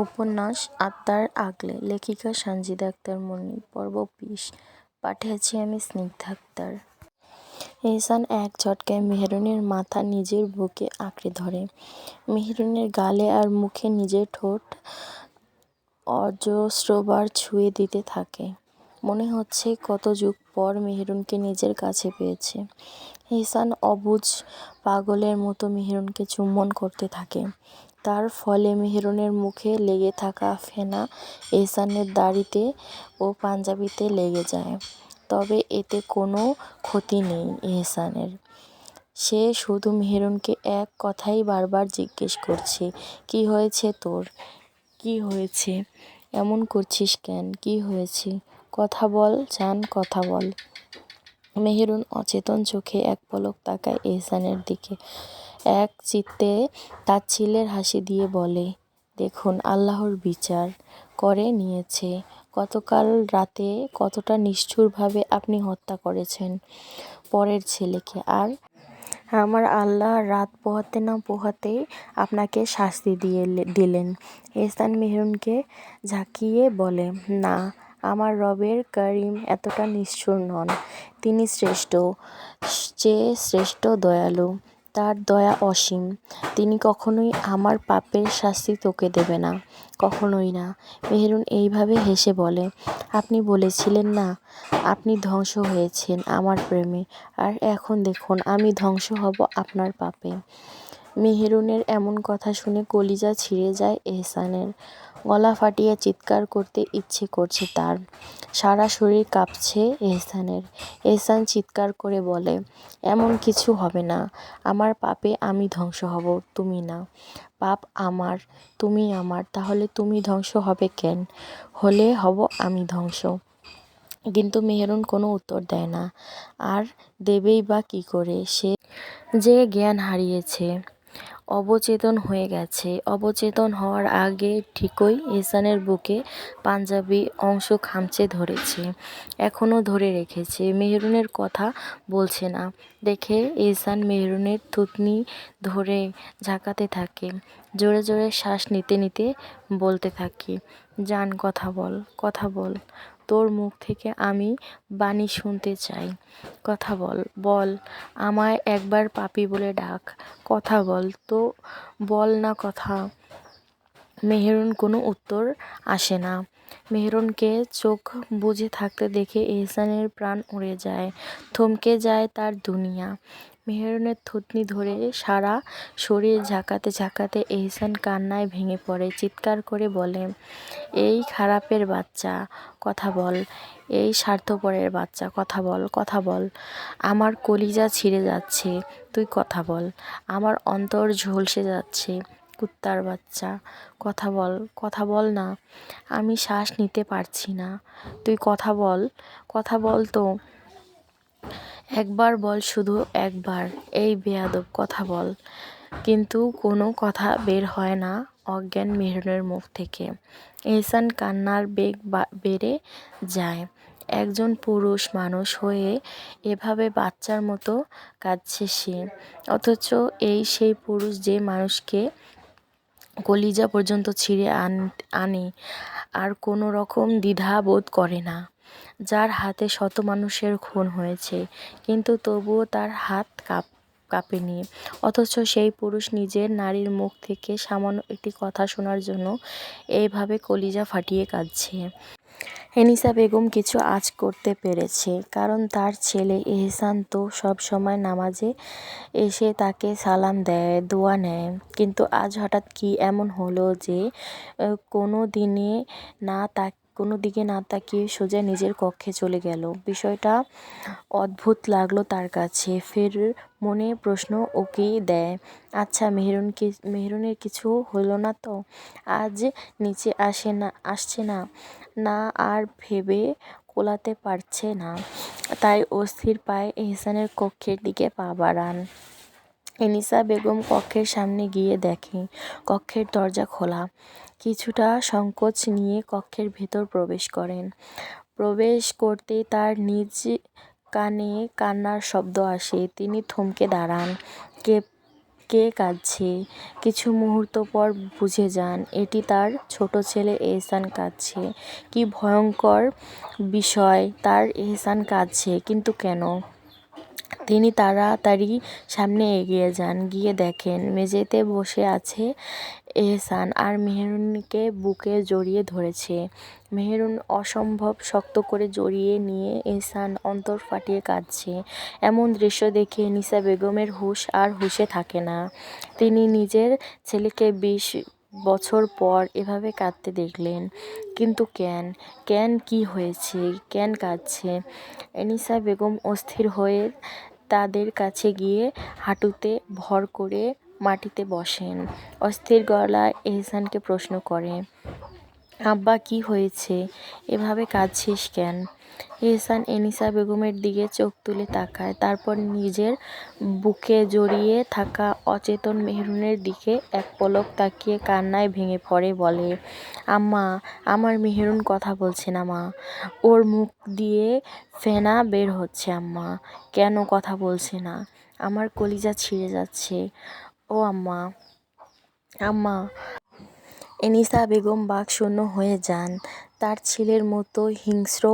উপন্যাস আত্মার আগলে, লেখিকা সানজিদা আক্তার মুন্নি, পর্ব ২০। পাঠিয়েছি আমি স্নিগ্ধা আক্তার। এহসান এক ঝটকায় মেহেরুনের মাথা নিজের বুকে আঁকড়ে ধরে। মেহেরুনের গালে আর মুখে নিজের ঠোঁট অজস্রবার ছুঁয়ে দিতে থাকে। মনে হচ্ছে কত যুগ পর মেহেরুনকে নিজের কাছে পেয়েছে। এহসান অবুঝ পাগলের মতো মেহেরুনকে চুম্বন করতে থাকে। তার ফলে মেহেরুনের মুখে লেগে থাকা ফেনা এহসানের দাড়িতে ও পাঞ্জাবিতে লেগে যায়। তবে এতে কোনো ক্ষতি নেই এহসানের। সে শুধু মেহেরুনকে এক কথাই বারবার জিজ্ঞেস করছে, কি হয়েছে তোর? কি হয়েছে? এমন করছিস কেন? কি হয়েছে? কথা বল জান, কথা বল। মেহেরুন অচেতন চোখে এক পলক তাকায় এহসানের দিকে, এক চিত্তে তাচ্ছিল্যের হাসি দিয়ে বলে, দেখুন আল্লাহর বিচার করে নিয়েছে। গতকাল রাতে কতটা নিষ্ঠুরভাবে আপনি হত্যা করেছেন পরের ছেলেকে, আর আমার আল্লাহ রাত পোহাতে না পোহাতেই আপনাকে শাস্তি দিলেন। এহসান মেহেরুনকে ঝাঁকিয়ে বলে, না, আমার রবের করিম এতটা নিষ্ঠুর নন। তিনি শ্রেষ্ঠ, চেয়ে শ্রেষ্ঠ দয়ালু। তার দয়া অসীম। তিনি কখনোই আমার পাপের শাস্তি তোকে দেবে না, কখনোই না। মেহেরুন এইভাবে হেসে বলে, আপনি বলেছিলেন না আপনি ধ্বংস হয়েছেন আমার প্রেমে, আর এখন দেখুন আমি ধ্বংস হব আপনার পাপে। মেহেরুনের এমন কথা শুনে কলিজা ছিঁড়ে যায় এহসানের। গলা ফাটিয়ে চিৎকার করতে ইচ্ছে করছে তার। সারা শরীর কাঁপছে এহসানের। এহসান চিৎকার করে বলে, এমন কিছু হবে না। আমার পাপে আমি ধ্বংস হব, তুমি না। পাপ আমার, তুমি আমার, তাহলে তুমি ধ্বংস হবে কেন? হলে হব আমি ধ্বংস। কিন্তু মেহেরুন কোনো উত্তর দেয় না। আর দেবেই বা কী করে? সে যে জ্ঞান হারিয়েছে, অবচেতন হয়ে গেছে। অবচেতন হওয়ার আগে ঠিকই এহসানের বুকে পাঞ্জাবি অংশ খামচে ধরেছে, এখনও ধরে রেখেছে। মেহেরুনের কথা বলছে না দেখে এহসান মেহেরুনের থুতনি ধরে ঝাঁকাতে থাকে। জোরে জোরে শ্বাস নিতে নিতে বলতে থাকে, জান কথা বল, কথা বল। তোর মুখ থেকে আমি বাণী শুনতে চাই। কথা বল, বল, আমায় একবার পাপী বলে ডাক। কথা বল তো, বল না কথা। মেহেরুন কোনো উত্তর আসে না। মেহেরুনকে চোখ বুজে থাকতে দেখে এহসানের প্রাণ উড়ে যায়, থমকে যায় তার দুনিয়া। মেহেরুনের থুতনি ধরে সারা শরীর ঝাঁকাতে ঝাঁকাতে এহসান কান্নায় ভেঙে পড়ে, চিৎকার করে বলে, এই খারাপের বাচ্চা, কথা বল। এই স্বার্থপরের বাচ্চা, কথা বল, কথা বল। আমার কলিজা ছিঁড়ে যাচ্ছে, তুই কথা বল। আমার অন্তর ঝলসে যাচ্ছে, কুত্তার বাচ্চা, কথা বল, কথা বল না। আমি শ্বাস নিতে পারছি না, তুই কথা বল, কথা বল তো। একবার বল, শুধু একবার, এই বেয়াদব, কথা বল। কিন্তু কোনো কথা বের হয় না অজ্ঞান মেহেরুনের মুখ থেকে। এহসান কান্নার বেগ বেড়ে যায়। একজন পুরুষ মানুষ হয়ে এভাবে বাচ্চার মতো কাঁদছে সে, অথচ এই সেই পুরুষ যে মানুষকে কলিজা পর্যন্ত ছিঁড়ে আনে আর কোনো রকম দ্বিধা বোধ করে না, যার হাতে শত মানুষের খুন হয়েছে, কিন্তু তবুও তার হাত কাঁপেনি। অথচ সেই পুরুষ নিজের নারীর মুখ থেকে সামান্য একটি কথা শোনার জন্য এইভাবে কলিজা ফাটিয়ে কাঁদছে। এনিসা বেগম কিছু আঁচ করতে পেরেছে, কারণ তার ছেলে এহসান তো সব সময় নামাজে এসে তাকে সালাম দেয়, দোয়া নেয়। কিন্তু আজ হঠাৎ কি এমন হলো যে কোনো দিকে না তাকিয়ে সোজা নিজের কক্ষে চলে গেল। বিষয়টা অদ্ভুত লাগলো তার কাছে। ফের মনে প্রশ্ন উকি দেয়, আচ্ছা মেহেরুনের কিছু হলো না তো? আজ নিচে আসছে না, না আর ভেবে কোলাতে পারছে না, তাই অস্থির পায়ে এহসানের কক্ষের দিকে পা বাড়ান। এনিসা বেগম কক্ষের সামনে গিয়ে দেখে কক্ষের দরজা খোলা। কিছুটা সংকোচ নিয়ে কক্ষের ভেতর প্রবেশ করেন। প্রবেশ করতেই তার নিজ কানে কান্নার শব্দ আসে। তিনি থমকে দাঁড়ান। কে কাঁদছে। কিছু মুহূর্ত পর বুঝে যান এটি তার ছোট ছেলে এহসান কাঁদছে। কি ভয়ঙ্কর বিষয়, তার এহসান কাঁদছে, কিন্তু কেন? তিনি তাড়াতাড়ি সামনে এগিয়ে যান, গিয়ে দেখেন মেঝেতে বসে আছে এহসান আর মেহেরুনকে বুকে জড়িয়ে ধরেছে। মেহেরুন অসম্ভব শক্ত করে জড়িয়ে নিয়ে এহসান অন্তর ফাটিয়ে কাঁদছে। এমন দৃশ্য দেখে এনিসা বেগমের হুঁশ আর হুঁশে থাকে না। তিনি নিজের ছেলেকে 20 বছর পর এভাবে কাঁদতে দেখলেন। কিন্তু কেন? কেন, কি হয়েছে, কেন কাঁদছে? এনিসা বেগম অস্থির হয়ে তাদের কাছে গিয়ে হাঁটুতে ভর করে মাটিতে বসেন। অস্থির গলায় এহসানকে প্রশ্ন করে, আব্বা কি হয়েছে, এভাবে কাঁদছিস কেন? এহসান এনিসা বেগমের দিকে চোখ তুলে তাকায়, তারপর নিজের বুকে জড়িয়ে থাকা অচেতন মেহেরুনের দিকে এক পলক তাকিয়ে কান্নায় ভেঙে পড়ে, বলে, আম্মা, আমার মেহেরুন কথা বলছে না মা, ওর মুখ দিয়ে ফেনা বের হচ্ছে আম্মা, কেন কথা বলছে না? আমার কলিজা ছিঁড়ে যাচ্ছে। ও আম্মা, আম্মা। এনিসা বেগম বাকশূন্য হয়ে যান। তার ছেলের মতো হিংস্র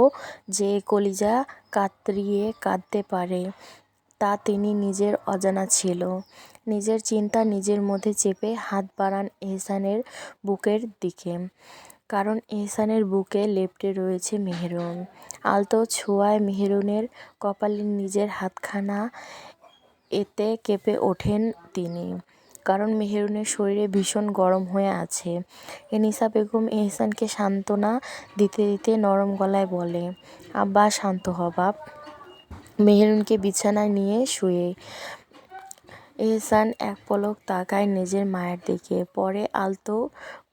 যে কলিজা কাতরিয়ে কাঁদতে পারে তা তিনি নিজের অজানা ছিল। নিজের চিন্তা নিজের মধ্যে চেপে হাত বাড়ান এহসানের বুকের দিকে, কারণ এহসানের বুকে লেপ্টে রয়েছে মেহেরুন। আলতো ছোঁয়ায় মেহেরুনের কপালে নিজের হাতখানা এতে কেঁপে ওঠেন তিনি, কারণ মেহেরুনের শরীরে ভীষণ গরম হয়ে আছে। এনিসা বেগম এহসানকে সান্ত্বনা দিতে দিতে নরম গলায় বলে, আব্বা শান্ত হ বাপ। মেহেরুনকে বিছানায় নিয়ে শুয়ে এহসান এক পলক তাকায় নিজের মায়ের দিকে, পরে আলতো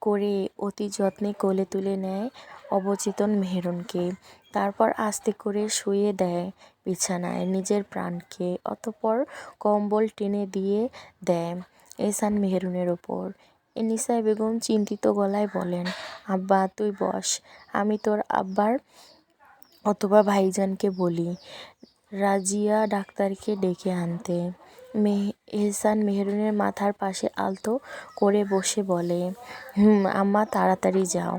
করে অতি যত্নে কোলে তুলে নেয় অবচেতন মেহেরুনকে। তারপর আস্তে করে শুইয়ে দেয় বিছানায় নিজের প্রাণকে, অতঃপর কম্বল টেনে দিয়ে দেয় এহসান মেহেরুনের ওপর। এনিসা বেগম চিন্তিত গলায় বলেন, আব্বা তুই বস, আমি তোর আব্বার অথবা ভাইজানকে বলি রাজিয়া ডাক্তারকে ডেকে আনতে। এহসান মেহেরুনের মাথার পাশে আলতো করে বসে বলে, আম্মা তাড়াতাড়ি যাও।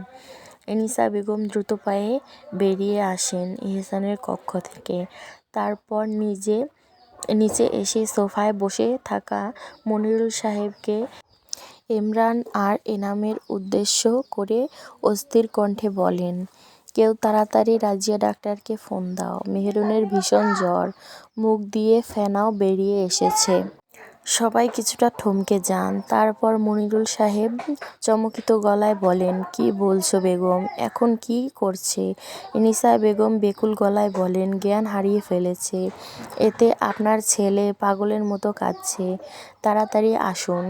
এনিসা বেগম দ্রুত পায়ে বেরিয়ে আসেন এহসানের কক্ষ থেকে। তারপর নিচে এসে সোফায় বসে থাকা মনিরুল সাহেবকে এমরান আর এনামের উদ্দেশ্য করে অস্থির কণ্ঠে বলেন, কেউ তাড়াতাড়ি রাজিয়া ডাক্তারকে ফোন দাও, মেহেরুনের ভীষণ জ্বর, মুখ দিয়ে ফেনাও বেরিয়ে এসেছে। সবাই কিছুটা থমকে যান। তারপর মনিরুল সাহেব চমকিত গলায় বলেন, কি বলছো বেগম, এখন কি করছে? এনিসা বেগম বেকুল গলায় বলেন, জ্ঞান হারিয়ে ফেলেছে, এতে আপনার ছেলে পাগলের মতো কাঁদছে, তাড়াতাড়ি আসুন,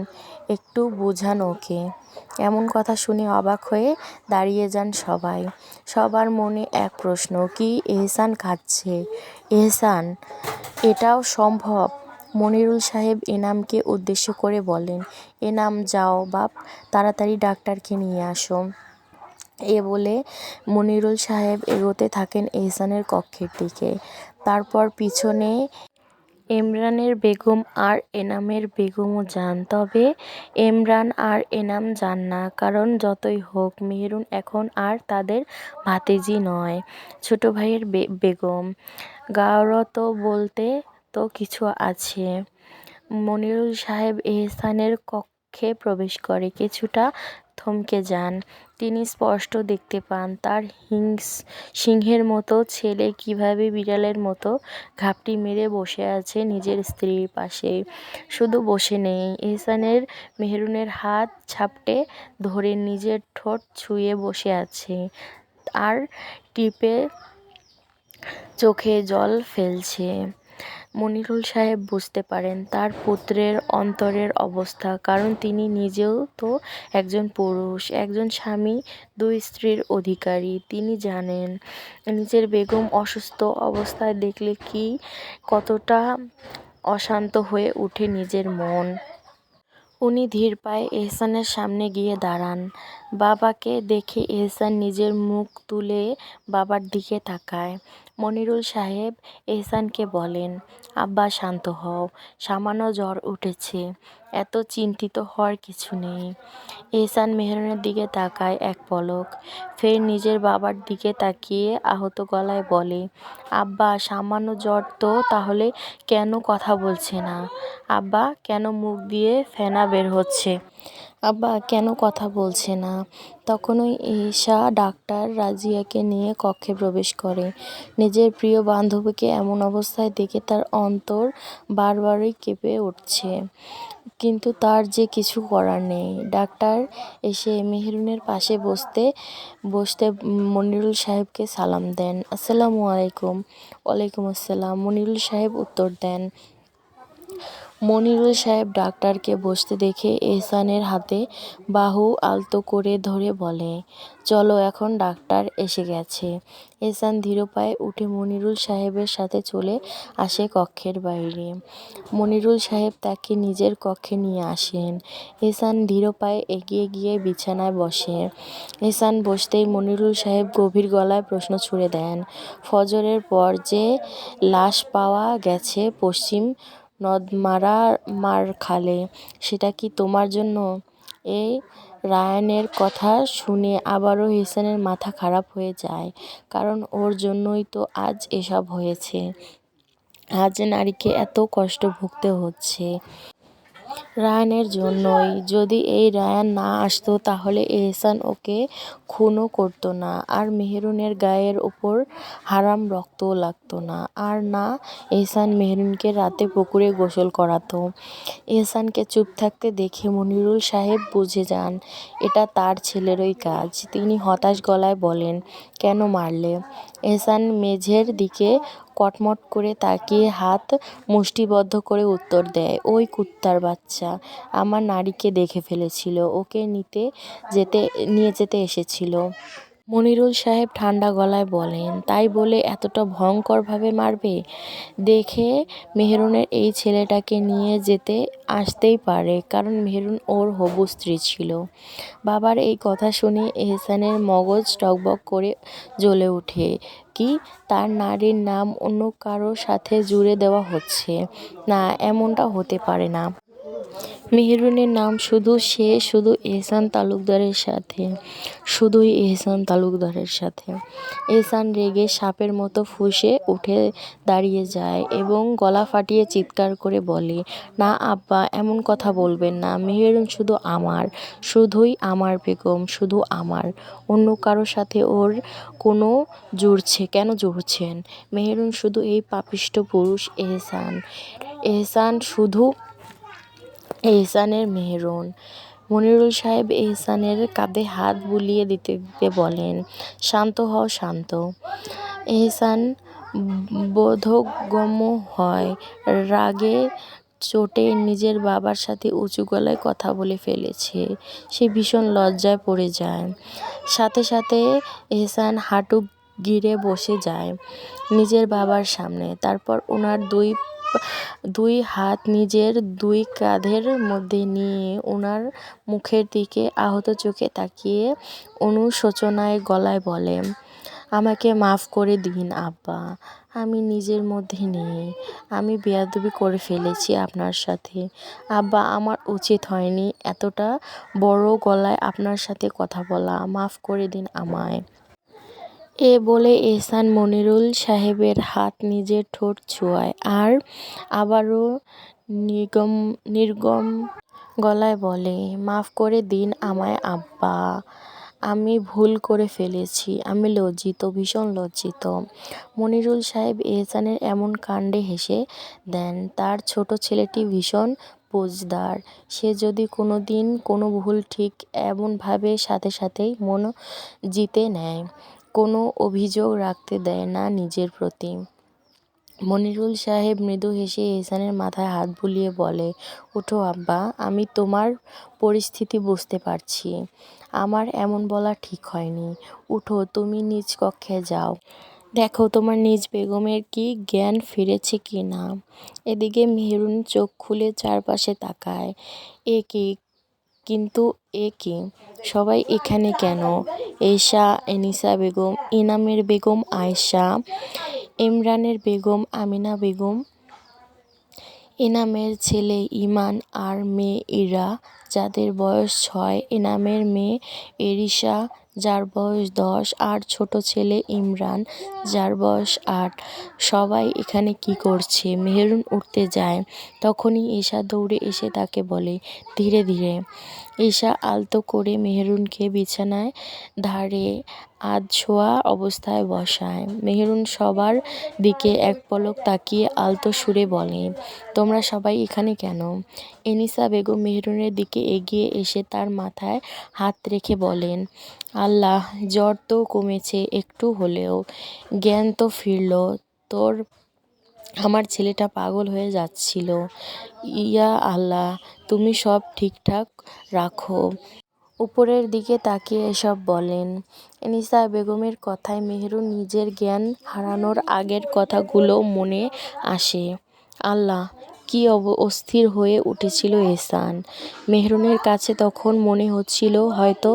একটু বোঝান ওকে। এমন কথা শুনে অবাক হয়ে দাঁড়িয়ে যান সবাই। সবার মনে এক প্রশ্ন, কি এহসান কাঁদছে? এহসান, এটাও সম্ভব? মনিরুল সাহেব এনামকে উদ্দেশ্য করে বলেন, এনাম যাও বাপ, তাড়াতাড়ি ডাক্তারকে নিয়ে আসো। এ বলে মনিরুল সাহেব এগোতে থাকেন এহসানের কক্ষের দিকে। তারপর পিছনে এমরানের বেগম আর এনামের বেগমও যান, তবে এমরান আর এনাম যান না, কারণ যতই হোক মেহেরুন এখন আর তাদের ভাতিজি নয়, ছোট ভাইয়ের বেগম। গাওরত বলতে তো কিছু আছে। মনিরুল সাহেব এহসানের কক্ষে প্রবেশ করে কিছুটা থমকে যান। তিনি স্পষ্ট দেখতে পান তার সিংহের মতো ছেলে কিভাবে বিড়ালের মতো ঘাপটি মেরে বসে আছে নিজের স্ত্রীর পাশে। শুধু বসে নেই, এহসানের মেহেরুনের হাত ঝাপটে ধরে নিজের ঠোঁট ছুঁয়ে বসে আছে আর টিপে চোখে জল ফেলছে। মনিরুল সাহেব বুঝতে পারেন তার পুত্রের অন্তরের অবস্থা, কারণ তিনি নিজেও তো একজন পুরুষ, একজন স্বামী, 2 স্ত্রীর অধিকারী। তিনি জানেন নিজের বেগম অসুস্থ অবস্থায় দেখলে কতটা অশান্ত হয়ে ওঠে নিজের মন। উনি ধীর পায়ে এহসানের সামনে গিয়ে দাঁড়ান। বাবাকে দেখে এহসান নিজের মুখ তুলে বাবার দিকে তাকায়। মনিরুল সাহেব এহসানকে বলেন, আব্বা শান্ত হও, সামান্য জ্বর উঠেছে, এত চিন্তিত হওয়ার কিছু নেই। এহসান মেহেরুনের দিকে তাকায় এক পলক, ফের নিজের বাবার দিকে তাকিয়ে আহত গলায় বলে, আব্বা সামান্য জ্বর তো তাহলে কেন কথা বলছে না? আব্বা কেন মুখ দিয়ে ফেনা বের হচ্ছে? আব্বা কেন কথা বলছে না? তখনই ঈশা ডাক্তার রাজিয়াকে নিয়ে কক্ষে প্রবেশ করে। নিজের প্রিয় বান্ধবীকে এমন অবস্থায় দেখে তার অন্তর বারবারই কেঁপে উঠছে, কিন্তু তার যে কিছু করার নেই। ডাক্তার এসে মেহেরুনের পাশে বসতে বসতে মনিরুল সাহেবকে সালাম দেন। আসসালামু আলাইকুম। ওয়ালাইকুম আসসালাম, মনিরুল সাহেব উত্তর দেন। মনিরুল সাহেব ডাক্তারকে বসতে দেখে এহসানের হাতে বাহু আলতো করে ধরে বলে, চলো এখন ডাক্তার এসে গেছে। এহসান ধীর পায়ে উঠে মনিরুল সাহেবের সাথে চলে আসে কক্ষের বাইরে। মনিরুল সাহেব তাকে নিজের কক্ষে নিয়ে আসেন। এহসান ধীর পায়ে এগিয়ে গিয়ে বিছানায় বসে। এহসান বসতেই মনিরুল সাহেব গভীর গলায় প্রশ্ন ছুড়ে দেন, ফজরের পর যে লাশ পাওয়া গেছে পশ্চিম নদমারার খালে, সেটা কি তোমার জন্য? এই রায়ানের কথা শুনে আবারও এহসানের মাথা খারাপ হয়ে যায়, কারণ ওর জন্যই তো আজ এসব হয়েছে। আজ নারীকে এত কষ্ট ভুগতে হচ্ছে রায়ানের জন্যই। যদি এই রায়ান না আসতো তাহলে এহসান ওকে খুনও করতো না, আর মেহেরুনের গায়ের ওপর হারাম রক্তও লাগতো না, আর না এহসান মেহেরুনকে রাতে পুকুরে গোসল করাতো। এহসানকে চুপ থাকতে দেখে মনিরুল সাহেব বুঝে যান এটা তার ছেলেরই কাজ। তিনি হতাশ গলায় বলেন, কেন মারলে? এহসান মেঝের দিকে কটমট করে তাকিয়ে হাত মুষ্টিবদ্ধ করে উত্তর দেয়, ওই কুত্তার বাচ্চা আমার নারীকে দেখে ফেলেছিল, ওকে নিয়ে যেতে এসেছিল। মনিরুল সাহেব ঠান্ডা গলায় বলেন, তাই বলে এতটা ভয়ঙ্করভাবে মারবে? দেখে মেহেরুনের এই ছেলেটাকে নিয়ে যেতে আসতেই পারে, কারণ মেহেরুন ওর হবু স্ত্রী ছিল। বাবার এই কথা শুনে এহসানের মগজ টগবগ করে জ্বলে ওঠে। কি, তার নারীর নাম অন্য কারো সাথে জুড়ে দেওয়া হচ্ছে? না, এমনটা হতে পারে না। মেহেরুনের নাম শুধু এহসান তালুকদারের সাথে, শুধুই এহসান তালুকদারের সাথে। এহসান রেগে সাপের মতো ফুঁসে উঠে দাঁড়িয়ে যায় এবং গলা ফাটিয়ে চিৎকার করে বলে, না আব্বা, এমন কথা বলবেন না। মেহেরুন শুধু আমার, শুধুই আমার বেগম, শুধু আমার। অন্য কারো সাথে ওর কেন জুড়ছেন? মেহেরুন শুধু এই পাপিষ্ঠ পুরুষ এহসান শুধু এহসানের মেহেরুন। মনিরুল সাহেব এহসানের কাঁধে হাত বুলিয়ে দিতে দিতে বলেন, শান্ত হও, শান্ত। এহসান বোধগম্য হয়, রাগে চোটে নিজের বাবার সাথে উঁচু গলায় কথা বলে ফেলেছে। সে ভীষণ লজ্জায় পড়ে যায়। সাথে সাথে এহসান হাঁটু গিরে বসে যায় নিজের বাবার সামনে। তারপর ওনার দুই হাত নিজের দুই কাঁধের মধ্যে নিয়ে ওনার মুখের দিকে আহত চোখে তাকিয়ে অনুশোচনায় গলায় বলে, আমাকে মাফ করে দিন আব্বা, আমি নিজের মধ্যে নেই। আমি বেয়াদবি করে ফেলেছি আপনার সাথে। আব্বা, আমার উচিত হয়নি এতটা বড় গলায় আপনার সাথে কথা বলা। মাফ করে দিন আমায়। এ বলে এহসান মনিরুল সাহেবের হাত নিজের ঠোঁট ছোঁয়ায় আর আবারও নির্মম গলায় বলে, মাফ করে দিন আমায় আব্বা, আমি ভুল করে ফেলেছি, আমি লজ্জিত, ভীষণ লজ্জিত। মনিরুল সাহেব এহসানের এমন কাণ্ডে হেসে দেন। তার ছোট ছেলেটি ভীষণ বুঝদার। সে যদি কোনো দিন কোনো ভুল ঠিক এমনভাবে সাথে সাথেই মন জিতে নেয়, কোনো অভিযোগ রাখতে দেয় না নিজের প্রতি। মনিরুল সাহেব মৃদু হেসে এহসানের মাথায় হাত বুলিয়ে বলে, ওঠো আব্বা, আমি তোমার পরিস্থিতি বুঝতে পারছি। আমার এমন বলা ঠিক হয়নি। উঠো, তুমি নিজ কক্ষে যাও, দেখো তোমার নিজ বেগমের কি জ্ঞান ফিরেছে কি না। এদিকে মেহেরুন চোখ খুলে চারপাশে তাকায়। এ কি, কিন্তু এ কি, সবাই এখানে কেন? এশা, এনিসা বেগম, ইনামের বেগম, আয়েশা, ইমরানের বেগম আমিনা বেগম, এনামের ছেলে ইমান আর মেয়ে ইরা, যাদের বয়স 6, এনামের মেয়ে এরিশা, যার বয়স 10, আর ছোট ছেলে ইমরান, যার বয়স 8। সবাই এখানে কি করছে? মেহেরুন উঠতে যায়, তখনই ঈশা দৌড়ে এসে তাকে বলে, ধীরে ধীরে। ঈশা আলতো করে মেহেরুনকে বিছানায় ধারে আধশোয়া অবস্থায় বসায়। মেহেরুন সবার দিকে এক পলক তাকিয়ে আলতো সুরে বলে, তোমরা সবাই এখানে কেন? এনিসা বেগম মেহেরুনের দিকে এগিয়ে এসে তার মাথায় হাত রেখে বলেন, আল্লাহ, জ্বর তো কমেছে একটু হলেও, জ্ঞান তো ফিরল। আমার ছেলেটা পাগল হয়ে যাচ্ছিল। ইয়া আল্লাহ, তুমি সব ঠিকঠাক রাখো। উপরের দিকে তাকিয়ে এসব বলেন। এনিসা বেগমের কথায় মেহেরুন নিজের জ্ঞান হারানোর আগের কথাগুলো মনে আসে। আল্লাহ, কি অস্থির হয়ে উঠেছিল এহসান। মেহেরুনের কাছে তখন মনে হচ্ছিল হয়তো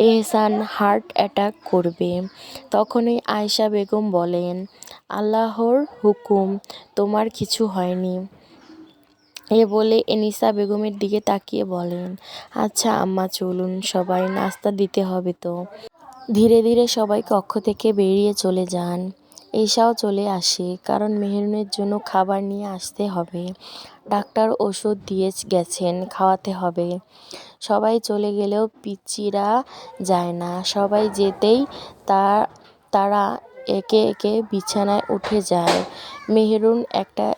এহসান হার্ট অ্যাটাক করবে। তখনই আয়েশা বেগম বলেন, আল্লাহর হুকুম, তোমার কিছু হয়নি। এ বলে এনিসা বেগমের দিকে তাকিয়ে বলেন, আচ্ছা আম্মা, চলুন, সবাই নাস্তা দিতে হবে তো। ধীরে ধীরে সবাই কক্ষ থেকে বেরিয়ে চলে যান। ঈশাও চলে আসে, কারণ মেহেরুনের জন্য খাবার নিয়ে আসতে হবে। ডাক্তার ওষুধ দিয়ে গেছেন, খাওয়াতে হবে। সবাই চলে গেলেও পিচ্চিরা যায় না। সবাই যেতেই তারা একে একে বিছানায় উঠে যায়। মেহেরুন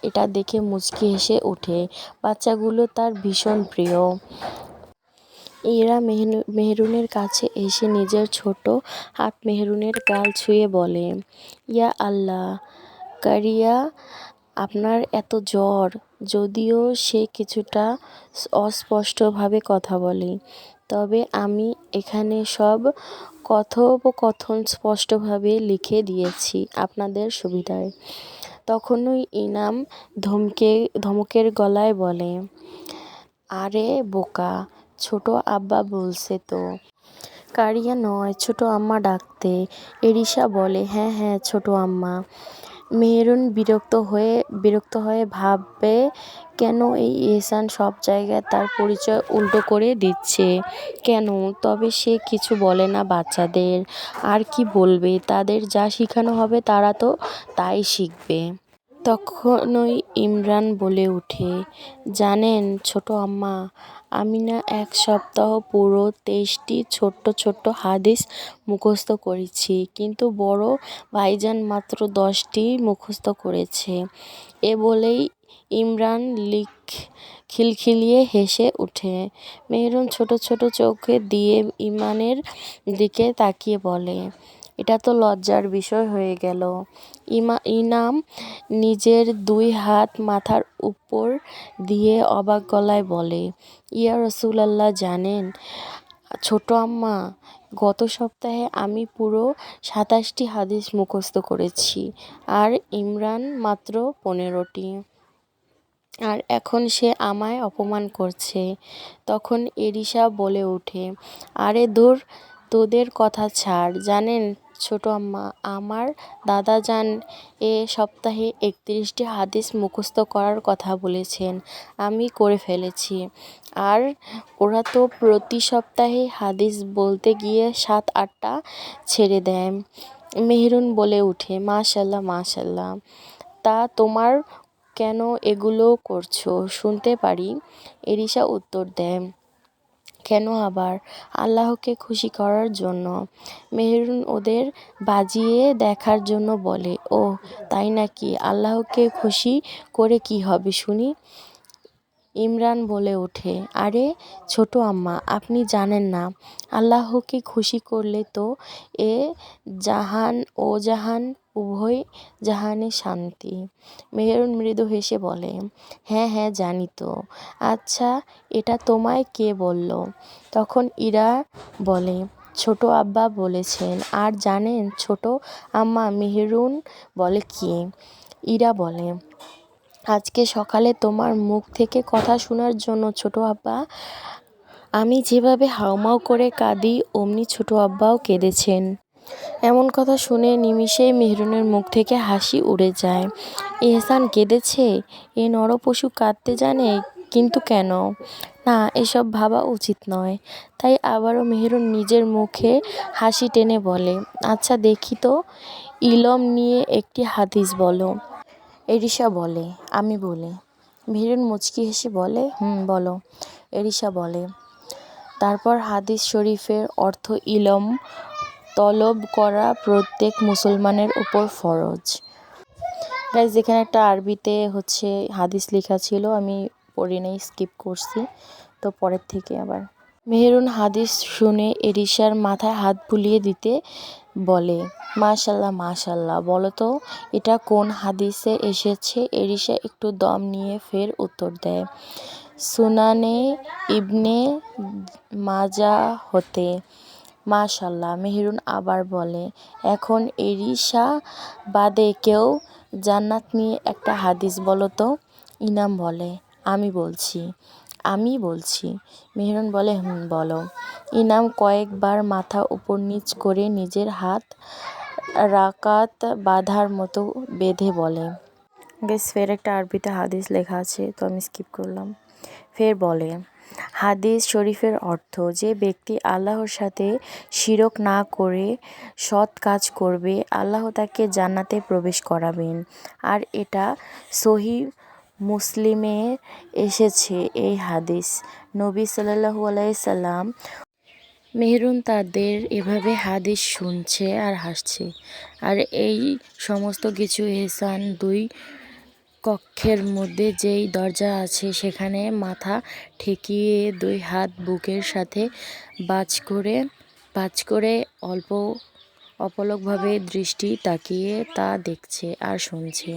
এটা দেখে মুচকি হেসে ওঠে। বাচ্চাগুলো তার ভীষণ প্রিয়। ইরা মেহেরুনের কাছে এসে নিজের ছোট হাত মেহেরুনের গাল ছুঁয়ে বলে, ইয়া আল্লাহ, কারিয়া, আপনার এত জ্বর। যদিও সে কিছুটা অস্পষ্টভাবে কথা বলে, তবে আমি এখানে সব কথোপকথন স্পষ্টভাবে লিখে দিয়েছি আপনাদের সুবিধায়। তখনই ইনাম ধমকের গলায় বলে, আরে বোকা, ছোট আব্বা বলছে তো। কারিয়া নয়, ছোট আম্মা ডাকতে। এরিশা বলে, হ্যাঁ হ্যাঁ, ছোট আম্মা। মেহেরুন বিরক্ত হয়ে ভাববে, কেন এই এহসান সব জায়গায় তার পরিচয় উল্টো করে দিচ্ছে কেন? তবে সে কিছু বলে না বাচ্চাদের। আর কি বলবে? তাদের যা শেখানো হবে তারা তো তাই শিখবে। তখনই ইমরান বলে ওঠে, জানেন ছোট আম্মা, আমি না 1 সপ্তাহ পুরো 23টি ছোট্ট ছোট্ট হাদিস মুখস্থ করেছি, কিন্তু বড় ভাইজান মাত্র 10টি মুখস্থ করেছে। এ বলেই ইমরান খিলখিলিয়ে হেসে ওঠে। মেহেরুন ছোট ছোট চোখ দিয়ে ইমানের দিকে তাকিয়ে বলে, এটা তো লজ্জার বিষয় হয়ে গেল। ইনাম নিজের 2 হাত মাথার উপর দিয়ে অবাক গলায় বলে, ইয়া রাসূলুল্লাহ, জানেন ছোট আম্মা, গত সপ্তাহে আমি পুরো 27টি হাদিস মুখস্থ করেছি, আর ইমরান মাত্র 15টি। আর এখন সে আমায় অপমান করছে। তখন এরিশা বলে ওঠে, আরে ধুর, তোদের কথা ছাড়। জানেন ছোট আম্মা, আমার দাদাজান এ সপ্তাহে 31টি হাদিস মুখস্থ করার কথা বলেছেন, আমি করে ফেলেছি। আর ওরা তো প্রতি সপ্তাহে হাদিস বলতে গিয়ে 7-8টা ছেড়ে দেয়। মেহেরুন বলে ওঠে, মাশাআল্লাহ মাশাআল্লাহ। তা তোমার কেন এগুলো করছো শুনতে পারি? এরিশা উত্তর দেয়, কেন আবার? আল্লাহকে খুশি করার জন্য। মেহেরুন ওদের বাজিয়ে দেখার জন্য বলে, ও তাই নাকি? আল্লাহকে খুশি করে কি হবে শুনি? ইমরান বলে ওঠে, আরে ছোট আম্মা, আপনি জানেন না, আল্লাহকে খুশি করলে তো এ জাহান ও জাহান উভয় জাহানে শান্তি। মেহেরুন মৃদু হেসে বলে, হ্যাঁ হ্যাঁ, জানি তো। আচ্ছা, এটা তোমায় কে বলল? তখন ইরা বলে, ছোট আব্বা বলেছেন। আর জানেন ছোট আম্মা, মেহেরুন বলে কি? ইরা বলে, আজকে সকালে তোমার মুখ থেকে কথা শোনার জন্য ছোট আব্বা, আমি যেভাবে হাউমাউ করে কাঁদি অমনি ছোট আব্বাও কেঁদেছেন। এমন কথা শুনে নিমিষেই মেহরুনের মুখ থেকে হাসি উড়ে যায়। এহসান কেঁদেছে? এ নরপশু কাঁদতে জানে, কিন্তু কেন? না, এসব ভাবা উচিত নয়। তাই আবারও মেহরুন নিজের মুখে হাসি টেনে বলে, আচ্ছা দেখি তো, ইলম নিয়ে একটি হাদিস বলো। এরিসা বলে, আমি বলি। মেহরুন মুচকি হেসে বলে, বলো। এরিসা বলে, তারপর হাদিস শরীফের অর্থ ইলম তলব করা প্রত্যেক মুসলমানের উপর ফরজ। গাইজ, যেখানে একটা আরবিতে হাদিস লেখা ছিল, আমি পড়ি নাই, স্কিপ করছি, তো পরের থেকে আবার। মেহরুন হাদিস শুনে এরিসার মাথায় হাত বুলিয়ে দিতে বলে, মাশাল্লাহ মাশাল্লাহ, বলো তো এটা কোন হাদিসে এসেছে? এরিসা একটু দম নিয়ে ফের উত্তর দেয়, সুনানে ইবনে মাজাহ হতে। মাশাল্লাহ। মেহরুন আবার বলে, এখন এরিসা বাদে কেউ জান্নাত নিয়ে একটা হাদিস বলো তো। ইনাম বলে, আমি বলছি। মেহরুন বলে, বলো। ইনাম কয়েকবার মাথা উপর নিচ করে নিজের হাত রাকাত বাঁধার মতো বেঁধে বলে। গাইস, ফের একটা আরবিতে হাদিস লেখা আছে, তো আমি স্কিপ করলাম। ফের বলে, হাদিস শরীফের অর্থ, যে ব্যক্তি আল্লাহর সাথে শিরক না করে সৎ কাজ করবে, আল্লাহ তাকে জান্নাতে প্রবেশ করাবেন। আর এটা সহিহ মুসলিমে এসেছে এই হাদিস। নবী সাল্লাল্লাহু আলাইহি সাল্লাম। মেহরুন তাদের এভাবে হাদিস শুনছে আর হাসছে। আর এই সমস্ত কিছু এহসান দুই কক্ষের মধ্যে যেই দরজা আছে সেখানে মাথা ঠেকিয়ে দুই হাত বুকের সাথে বাজ করে অপলকভাবে দৃষ্টি তাকিয়ে তা দেখছে আর শুনছে।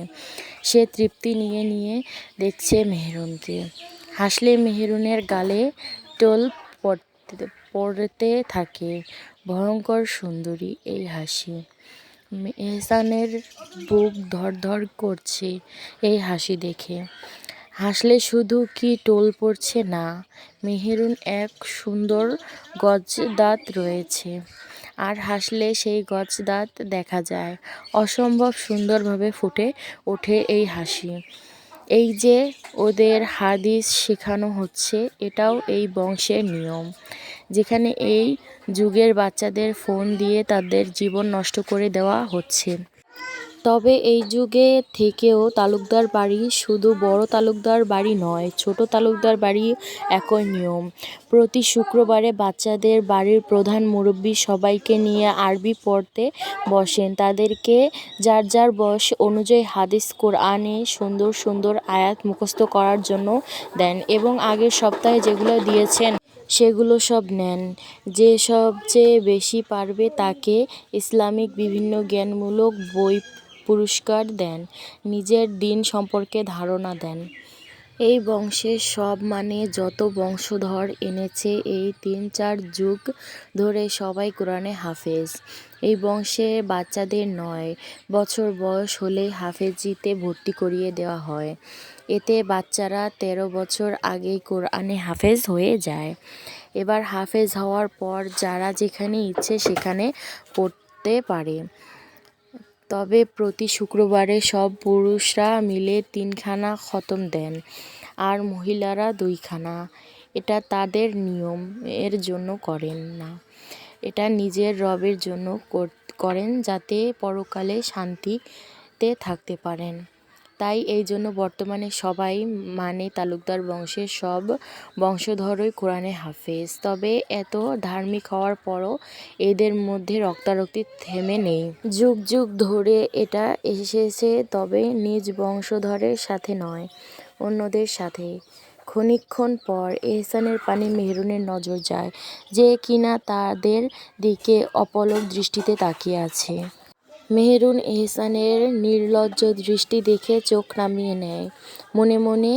সে তৃপ্তি নিয়ে নিয়ে দেখছে মেহরুনকে। হাসলে মেহরুনের গালে টোল পড়তে থাকে। ভয়ঙ্কর সুন্দরী এই হাসি। এহসানের বুক ধড়ধড় করছে এই হাসি দেখে। হাসলে শুধু কি টোল পড়ছে, না, মেহরুন এক সুন্দর গজদাঁত রয়েছে। আর হাসলে সেই গজদাঁত দেখা যায়। অসম্ভব সুন্দরভাবে ফুটে ওঠে এই হাসি। এই যে ওদের হাদিস শেখানো হচ্ছে, এটাও এই বংশের নিয়ম। যেখানে এই যুগের বাচ্চাদের ফোন দিয়ে তাদের জীবন নষ্ট করে দেওয়া হচ্ছে। তবে এই যুগে থেকেও তালুকদার বাড়ি শুধু বড় তালুকদার বাড়ি নয়, ছোট তালুকদার বাড়ি একই নিয়ম। প্রতি শুক্রবারে বাচ্চাদের বাড়ির প্রধান মুরব্বি সবাইকে নিয়ে আরবি পড়তে বসেন। তাদেরকে যার যার বয়স অনুযায়ী হাদিস, কোরআনে সুন্দর সুন্দর আয়াত মুখস্থ করার জন্য দেন এবং আগের সপ্তাহে যেগুলো দিয়েছেন সেগুলো সব নেন। যে সবচেয়ে বেশি পারবে তাকে ইসলামিক বিভিন্ন জ্ঞানমূলক বই পুরস্কার দেন, নিজের দিন সম্পর্কে ধারণা দেন। এই বংশের সব যত বংশধর এনেছে এই ৩-৪ যুগ ধরে সবাই কোরআনে হাফেজ। এই বংশে বাচ্চাদের ৯ বছর বয়স হলেই হাফেজিতে ভর্তি করিয়ে দেওয়া হয়। এতে বাচ্চারা ১৩ বছর আগেই কোরআনে হাফেজ হয়ে যায়। এবার হাফেজ হওয়ার পর যারা যেখানে ইচ্ছে সেখানে পড়তে পারে। তবে প্রতি শুক্রবারে সব পুরুষরা মিলে ৩খানা খতম দেন আর মহিলারা ২খানা। এটা তাদের নিয়ম, এর জন্য করেন না, এটা নিজের রবের জন্য করেন যাতে পরকালে শান্তিতে থাকতে পারেন। তাই এই জন্য বর্তমানে সবাই তালুকদার বংশের সব বংশধরই কোরআনে হাফেজ। তবে এত ধার্মিক হওয়ার পরও এদের মধ্যে রক্তারক্তি থেমে নেই। যুগ যুগ ধরে এটা এসেছে, তবে নিজ বংশধরের সাথে নয়, অন্যদের সাথে। খানিকক্ষণ পর এহসানের পানে মেহরুনের নজর যায়, যে কিনা তাদের দিকে অপলক দৃষ্টিতে তাকিয়ে আছে। মেহরুন এহসানের নির্লজ্জ দৃষ্টি দেখে চোখ নামিয়ে নেয়, মনে মনে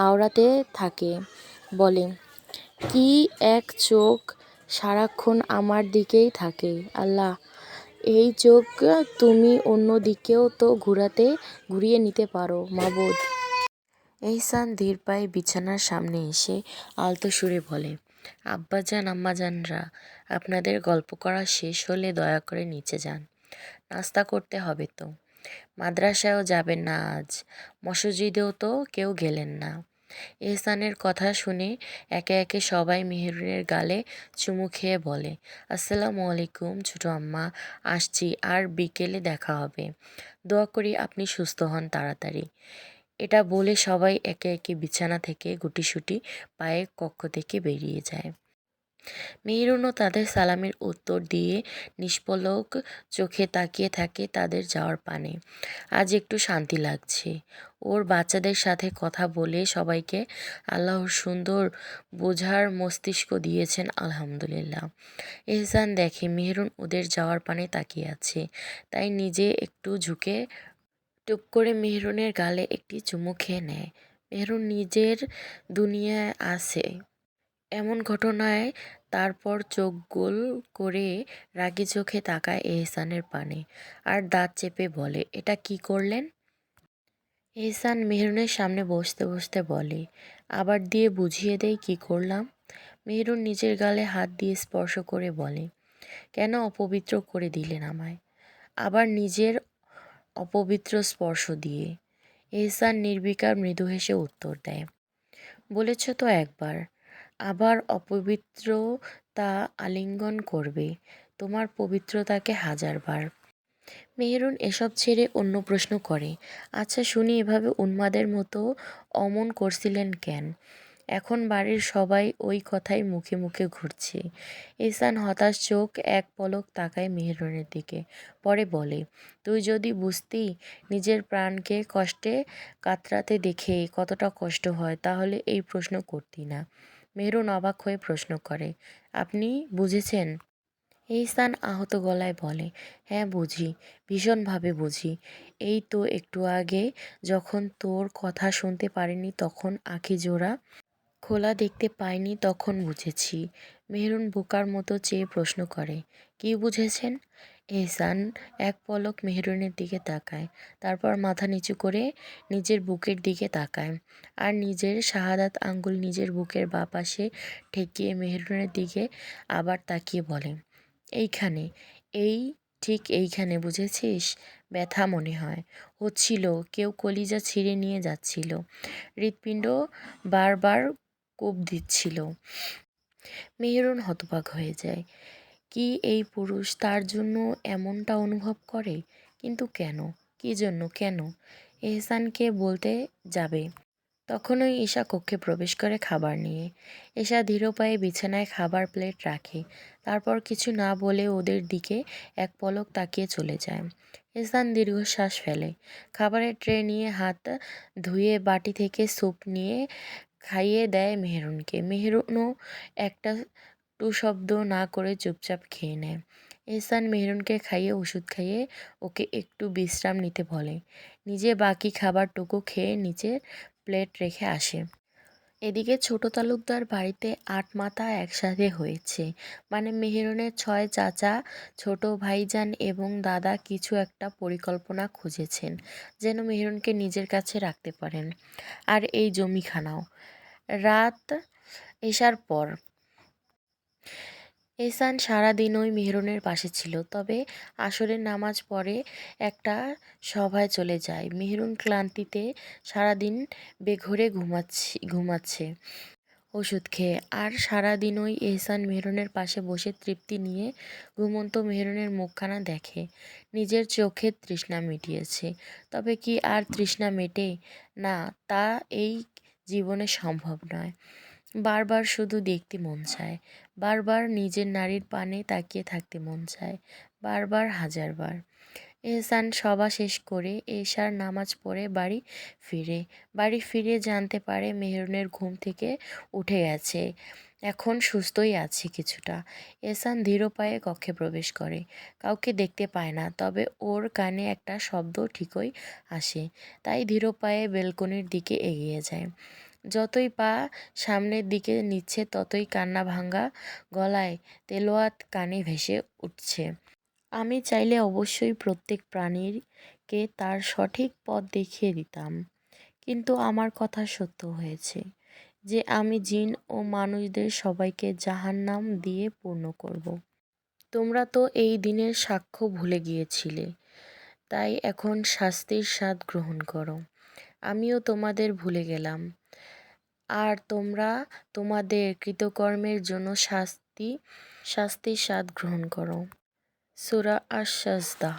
আওড়াতে থাকে, বলে, কি এক চোখ সারাক্ষণ আমার দিকেই থাকে। আল্লাহ, এই চোখ তুমি অন্য দিকেও তো ঘুরিয়ে নিতে পারো মাবুদ। এহসান ধীর পায়ে বিছানার সামনে এসে আলতো সুরে বলে, আব্বাজান আম্মাজানরা, আপনাদের গল্প করা শেষ হলে দয়া করে নিচে যান, নাস্তা করতে হবে তো। মাদ্রাসায়ও যাবেন না আজ, মসজিদেও তো কেউ গেলেন না। এহসানের কথা শুনে একে একে সবাই মেহেরুনের গালে চুমু খেয়ে বলে, আসসালামু আলাইকুম ছোট আম্মা, আসছি, আর বিকেলে দেখা হবে। দোয়া করি আপনি সুস্থ হন তাড়াতাড়ি। এটা বলে সবাই একে একে বিছানা থেকে গুটিসুটি পায়ে কক্ষ থেকে বেরিয়ে যায়। মেহেরুনও তাদের সালামের উত্তর দিয়ে নিষ্পলক চোখে তাকিয়ে থাকে তাদের যাওয়ার পানে। আজ একটু শান্তি লাগছে। ওর বাচ্চাদের সাথে কথা বলে সবাইকে আল্লাহর সুন্দর বোঝার মস্তিষ্ক দিয়েছেন, আলহামদুলিল্লাহ। এহসান দেখে মেহেরুন ওদের যাওয়ার পানে তাকিয়ে আছে, তাই নিজে একটু ঝুঁকে টুপ করে মেহেরুনের গালে একটি চুমু খেয়ে নেয়। মেহেরুন নিজের দুনিয়ায় আছে এমন ঘটনায় তারপর চোখ গোল করে রাগী চোখে তাকায় এহসানের পানে, আর দাঁত চেপে বলে, এটা কি করলেন? এহসান মেহরুনের সামনে বসতে বসতে বলে, আবার দিয়ে বুঝিয়ে দেই কি করলাম। মেহরুন নিজের গালে হাত দিয়ে স্পর্শ করে বলে, কেন অপবিত্র করে দিলেন আমায়, আবার নিজের অপবিত্র স্পর্শ দিয়ে। এহসান নির্বিকার মৃদু হেসে উত্তর দেয়, বলেছ তো একবার, আবার অপবিত্রতা আলিঙ্গন করবে, তোমার পবিত্রতাকে হাজারবার। মেহেরুন এসব ছেড়ে অন্য প্রশ্ন করে, আচ্ছা শুনি, এভাবে উন্মাদের মতো অমন করছিলেন কেন? এখন বাড়ির সবাই ওই কথাই মুখে মুখে ঘুরছে। এহসান হতাশ চোখ এক পলক তাকায় মেহেরুনের দিকে, পরে বলে, তুই যদি বুঝতি নিজের প্রাণকে কষ্টে কাতরাতে দেখে কতটা কষ্ট হয়, তাহলে এই প্রশ্ন করতি না। মেহরুন অবাক হয়ে প্রশ্ন করে, আপনি বুঝেছেন? এহসান আহত গলায় বলে, হ্যাঁ বুঝি, ভীষণভাবে বুঝি। এই তো একটু আগে যখন তোর কথা শুনতে পারিনি, তখন আঁখি জোড়া খোলা দেখতে পাইনি, তখন বুঝেছি। মেহরুন বোকার মতো চেয়ে প্রশ্ন করে, কি বুঝেছেন? এহসান এক পলক মেহরুনের দিকে তাকায়, তারপর মাথা নিচু করে নিজের বুকের দিকে তাকায়, আর নিজের শাহাদাত আঙ্গুল নিজের বুকের বাঁ পাশে ঠেকিয়ে মেহরুনের দিকে আবার তাকিয়ে বলে, এইখানে, এই ঠিক এইখানে, বুঝেছিস? ব্যথা মনে হয় হচ্ছিল, কেউ কলিজা ছিঁড়ে নিয়ে যাচ্ছিল, হৃৎপিণ্ড বারবার কোপ দিচ্ছিল। মেহেরুন হতবাক হয়ে যায়। কি এই পুরুষ তার জন্য এমনটা অনুভব করে? কিন্তু কেন? কি জন্য? কেন? এহসানকে বলতে যাবে, তখনই ঈশা কক্ষে প্রবেশ করে খাবার নিয়ে। ঈশা ধীর পায়ে বিছানায় খাবার প্লেট রাখে, তারপর কিছু না বলে ওদের দিকে এক পলক তাকিয়ে চলে যায়। এহসান দীর্ঘশ্বাস ফেলে, খাবারের ট্রে নিয়ে হাত ধুয়ে বাটি থেকে স্যুপ নিয়ে খাইয়ে দেয় মেহেরুনকে। মেহেরুনও একটা টু শব্দ না করে চুপচাপ খেয়ে নেয়। এহসান মেহেরুনকে খাইয়ে ওষুধ খাইয়ে ওকে একটু বিশ্রাম নিতে বলে, নিজে বাকি খাবারটুকু খেয়ে নিচে প্লেট রেখে আসে। এদিকে ছোট তালুকদার বাড়িতে ৮ মাথা একসাথে হয়েছে, মানে মেহেরুনের ৬ চাচা, ছোট ভাইজান এবং দাদা কিছু একটা পরিকল্পনা খুঁজেছেন যেন মেহেরুনকে নিজের কাছে রাখতে পারেন। আর এই জমিখানাও। রাত এশার পর এহসান সারাদিন ওই মেহরুনের পাশে ছিল, তবে আসরের নামাজ পড়ে একটা সভায় চলে যায়। মেহরুন ক্লান্তিতে সারাদিন বেঘোরে ঘুমাচ্ছে ওষুধ খেয়ে। আর সারাদিন ওই এহসান মেহরুনের পাশে বসে তৃপ্তি নিয়ে ঘুমন্ত মেহরুনের মুখখানা দেখে। নিজের চোখের তৃষ্ণা মিটিয়েছে, তবে কি আর তৃষ্ণা মেটে? না, তা এই জীবনে সম্ভব নয়। বারবার শুধু দেখতে মন চায়, বারবার নিজের নারীর পানে তাকিয়ে থাকতে মন চায়, বারবার, হাজারবার। এহসান সভা শেষ করে এশার নামাজ পড়ে বাড়ি ফিরে জানতে পারে মেহরুনের ঘুম থেকে উঠে গেছে, এখন সুস্থই আছে কিছুটা। এহসান ধীর পায়ে কক্ষে প্রবেশ করে, কাউকে দেখতে পায় না, তবে ওর কানে একটা শব্দ ঠিকই আসে, তাই ধীর পায়ে বেলকনির দিকে এগিয়ে যায়। যতই পা সামনের দিকে নিচ্ছে, ততই কান্না ভাঙা গলায় তেলাওয়াত কানে ভেসে উঠছে, আমি চাইলে অবশ্যই প্রত্যেক প্রাণীকে তার সঠিক পথ দেখিয়ে দিতাম, কিন্তু আমার কথা সত্য হয়েছে। যে আমি জিন ও মানুষদের সবাইকে জাহান্নাম দিয়ে পূর্ণ করব। তোমরা তো এই দিনের সাক্ষ্য ভুলে গিয়েছিলে, তাই এখন শাস্তির স্বাদ গ্রহণ করো। আমিও তোমাদের ভুলে গেলাম, আর তোমরা তোমাদের কৃতকর্মের জন্য শাস্তির স্বাদ গ্রহণ করো। সূরা আশ-সাজদা।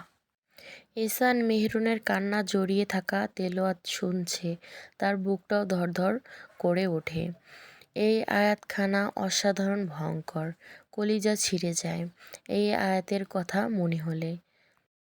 এহসান মেহরুনের কান্না জড়িয়ে থাকা তেলাওয়াত শুনছে, তার বুকটাও ধড়ধড় করে ওঠে। এই আয়াতখানা অসাধারণ ভয়ঙ্কর, কলিজা ছিঁড়ে যায় এই আয়াতের কথা মনে হলে।